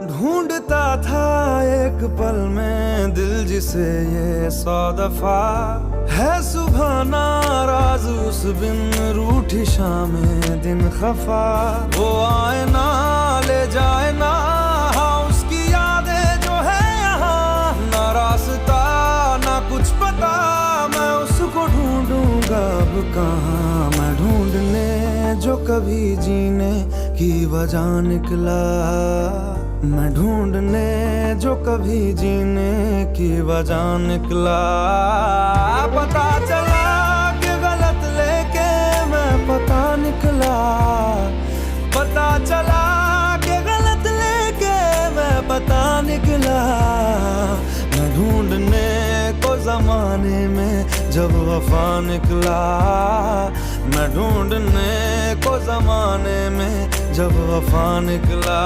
ढूंढता था एक पल में दिल जिसे ये 100 दफा है सुबह नाराज उस बिन रूठी शामें दिन खफा। वो आए ना ले जाए ना हाँ उसकी यादें जो है यहाँ, ना रास्ता ना कुछ पता मैं उसको ढूंढूंगा अब कहाँ। मैं ढूंढने जो कभी जीने की वजह निकला, मैं ढूंढने जो कभी जीने की वजह निकला। पता चला कि गलत लेके मैं पता निकला, पता चला कि गलत लेके मैं पता निकला। मैं ढूंढने को जमाने में जब वफा निकला, मैं ढूंढने को जमाने में जब वफा निकला।